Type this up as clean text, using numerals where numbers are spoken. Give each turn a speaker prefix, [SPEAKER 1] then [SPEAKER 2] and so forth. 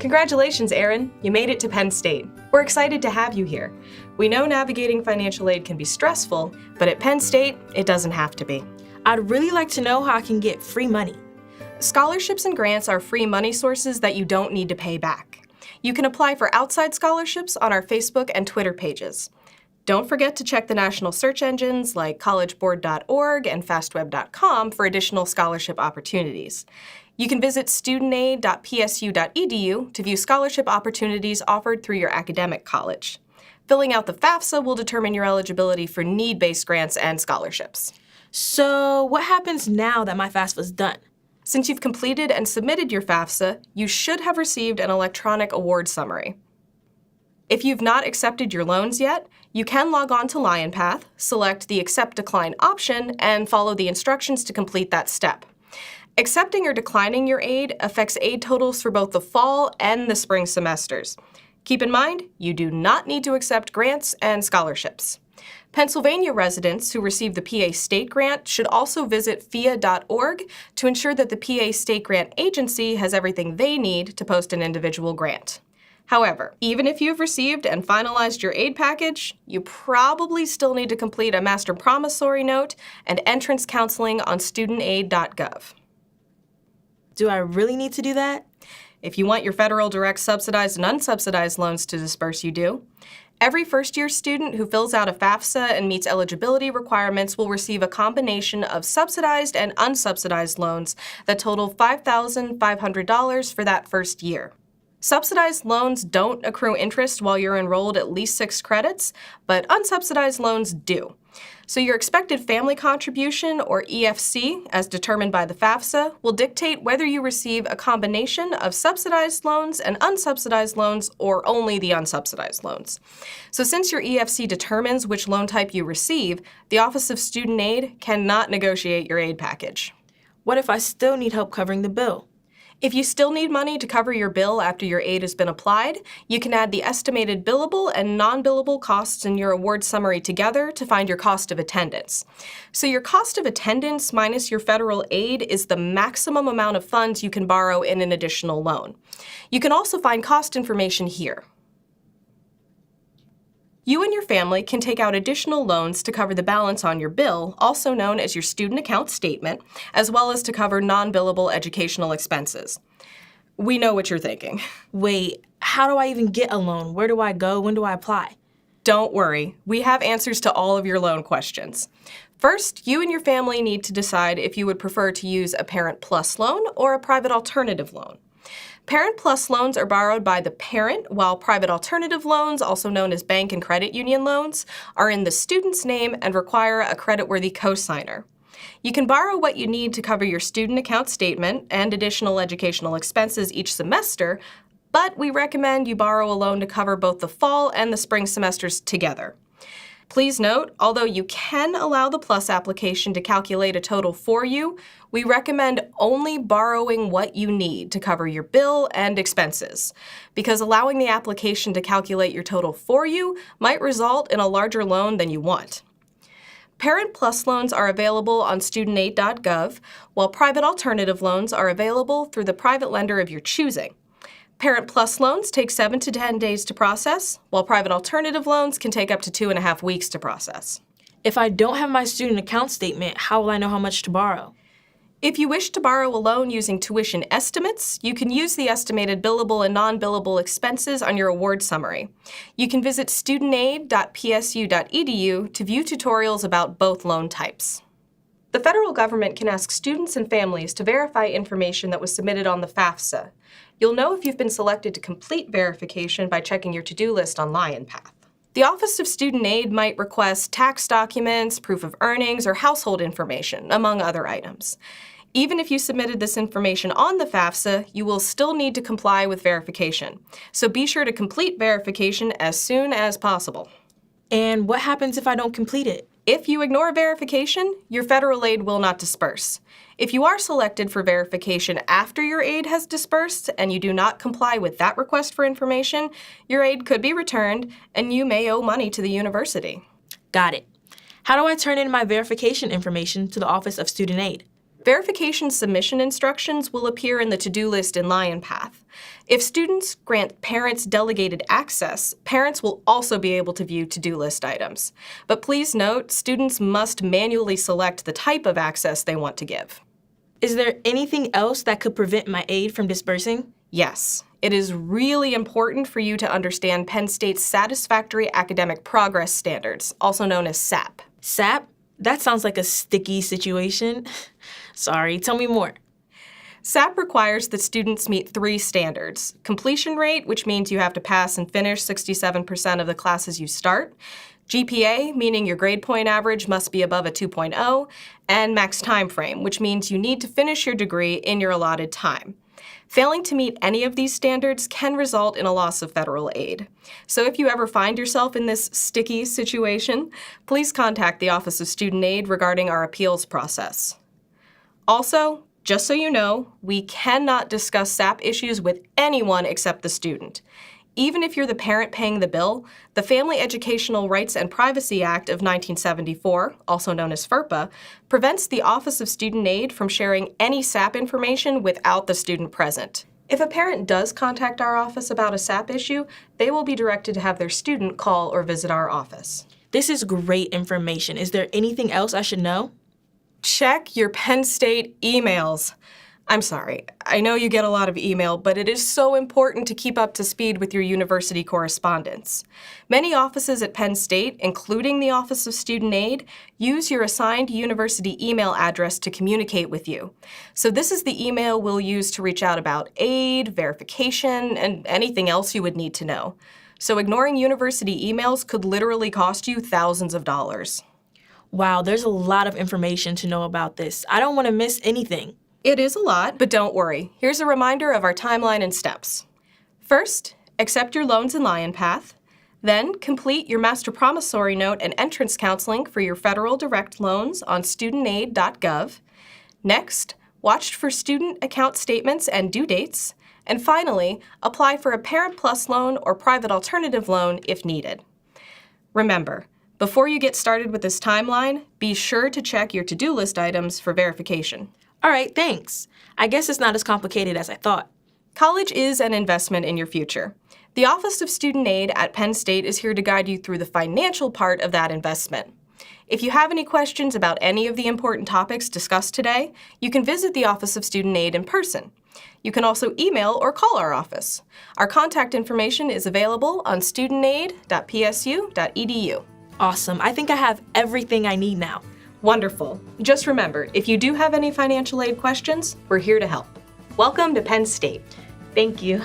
[SPEAKER 1] Congratulations, Aaron! You made it to Penn State. We're excited to have you here. We know navigating financial aid can be stressful, but at Penn State, it doesn't have to be.
[SPEAKER 2] I'd really like to know how I can get free money.
[SPEAKER 1] Scholarships and grants are free money sources that you don't need to pay back. You can apply for outside scholarships on our Facebook and Twitter pages. Don't forget to check the national search engines like collegeboard.org and fastweb.com for additional scholarship opportunities. You can visit studentaid.psu.edu to view scholarship opportunities offered through your academic college. Filling out the FAFSA will determine your eligibility for need-based grants and scholarships.
[SPEAKER 2] So what happens now that my FAFSA's done?
[SPEAKER 1] Since you've completed and submitted your FAFSA, you should have received an electronic award summary. If you've not accepted your loans yet, you can log on to LionPath, select the Accept Decline option, and follow the instructions to complete that step. Accepting or declining your aid affects aid totals for both the fall and the spring semesters. Keep in mind, you do not need to accept grants and scholarships. Pennsylvania residents who receive the PA State Grant should also visit FIA.org to ensure that the PA State Grant Agency has everything they need to post an individual grant. However, even if you've received and finalized your aid package, you probably still need to complete a master promissory note and entrance counseling on studentaid.gov.
[SPEAKER 2] Do I really need to do that?
[SPEAKER 1] If you want your federal direct subsidized and unsubsidized loans to disperse, you do. Every first-year student who fills out a FAFSA and meets eligibility requirements will receive a combination of subsidized and unsubsidized loans that total $5,500 for that first year. Subsidized loans don't accrue interest while you're enrolled at least 6 credits, but unsubsidized loans do. So your expected family contribution, or EFC, as determined by the FAFSA, will dictate whether you receive a combination of subsidized loans and unsubsidized loans, or only the unsubsidized loans. So since your EFC determines which loan type you receive, the Office of Student Aid cannot negotiate your aid package.
[SPEAKER 2] What if I still need help covering the bill?
[SPEAKER 1] If you still need money to cover your bill after your aid has been applied, you can add the estimated billable and non-billable costs in your award summary together to find your cost of attendance. So your cost of attendance minus your federal aid is the maximum amount of funds you can borrow in an additional loan. You can also find cost information here. You and your family can take out additional loans to cover the balance on your bill, also known as your student account statement, as well as to cover non-billable educational expenses. We know what you're thinking.
[SPEAKER 2] Wait, how do I even get a loan? Where do I go? When do I apply?
[SPEAKER 1] Don't worry, we have answers to all of your loan questions. First, you and your family need to decide if you would prefer to use a Parent Plus loan or a private alternative loan. Parent Plus loans are borrowed by the parent, while private alternative loans, also known as bank and credit union loans, are in the student's name and require a creditworthy cosigner. You can borrow what you need to cover your student account statement and additional educational expenses each semester, but we recommend you borrow a loan to cover both the fall and the spring semesters together. Please note, although you can allow the Plus application to calculate a total for you, we recommend only borrowing what you need to cover your bill and expenses, because allowing the application to calculate your total for you might result in a larger loan than you want. Parent Plus loans are available on studentaid.gov, while private alternative loans are available through the private lender of your choosing. Parent Plus loans take 7 to 10 days to process, while private alternative loans can take up to 2.5 weeks to process.
[SPEAKER 2] If I don't have my student account statement, how will I know how much to borrow?
[SPEAKER 1] If you wish to borrow a loan using tuition estimates, you can use the estimated billable and non-billable expenses on your award summary. You can visit studentaid.psu.edu to view tutorials about both loan types. The federal government can ask students and families to verify information that was submitted on the FAFSA. You'll know if you've been selected to complete verification by checking your to-do list on LionPath. The Office of Student Aid might request tax documents, proof of earnings, or household information, among other items. Even if you submitted this information on the FAFSA, you will still need to comply with verification. So be sure to complete verification as soon as possible.
[SPEAKER 2] And what happens if I don't complete it?
[SPEAKER 1] If you ignore verification, your federal aid will not disperse. If you are selected for verification after your aid has dispersed and you do not comply with that request for information, your aid could be returned and you may owe money to the university.
[SPEAKER 2] Got it. How do I turn in my verification information to the Office of Student Aid?
[SPEAKER 1] Verification submission instructions will appear in the to-do list in LionPath. If students grant parents delegated access, parents will also be able to view to-do list items. But please note, students must manually select the type of access they want to give.
[SPEAKER 2] Is there anything else that could prevent my aid from dispersing?
[SPEAKER 1] Yes, it is really important for you to understand Penn State's Satisfactory Academic Progress Standards, also known as SAP.
[SPEAKER 2] SAP? That sounds like a sticky situation. Sorry, tell me more.
[SPEAKER 1] SAP requires that students meet 3 standards: completion rate, which means you have to pass and finish 67% of the classes you start; GPA, meaning your grade point average must be above a 2.0; and max time frame, which means you need to finish your degree in your allotted time. Failing to meet any of these standards can result in a loss of federal aid. So if you ever find yourself in this sticky situation, please contact the Office of Student Aid regarding our appeals process. Also, just so you know, we cannot discuss SAP issues with anyone except the student. Even if you're the parent paying the bill, the Family Educational Rights and Privacy Act of 1974, also known as FERPA, prevents the Office of Student Aid from sharing any SAP information without the student present. If a parent does contact our office about a SAP issue, they will be directed to have their student call or visit our office.
[SPEAKER 2] This is great information. Is there anything else I should know?
[SPEAKER 1] Check your Penn State emails. I'm sorry, I know you get a lot of email, but it is so important to keep up to speed with your university correspondence. Many offices at Penn State, including the Office of Student Aid, use your assigned university email address to communicate with you. So this is the email we'll use to reach out about aid, verification, and anything else you would need to know. So ignoring university emails could literally cost you thousands of dollars.
[SPEAKER 2] Wow, there's a lot of information to know about this. I don't want to miss anything.
[SPEAKER 1] It is a lot, but don't worry. Here's a reminder of our timeline and steps. First, accept your loans in LionPath. Then, complete your master promissory note and entrance counseling for your federal direct loans on studentaid.gov. Next, watch for student account statements and due dates. And finally, apply for a Parent Plus loan or private alternative loan if needed. Remember, before you get started with this timeline, be sure to check your to-do list items for verification.
[SPEAKER 2] All right, thanks. I guess it's not as complicated as I thought.
[SPEAKER 1] College is an investment in your future. The Office of Student Aid at Penn State is here to guide you through the financial part of that investment. If you have any questions about any of the important topics discussed today, you can visit the Office of Student Aid in person. You can also email or call our office. Our contact information is available on studentaid.psu.edu.
[SPEAKER 2] Awesome. I think I have everything I need now.
[SPEAKER 1] Wonderful. Just remember, if you do have any financial aid questions, we're here to help. Welcome to Penn State.
[SPEAKER 2] Thank you.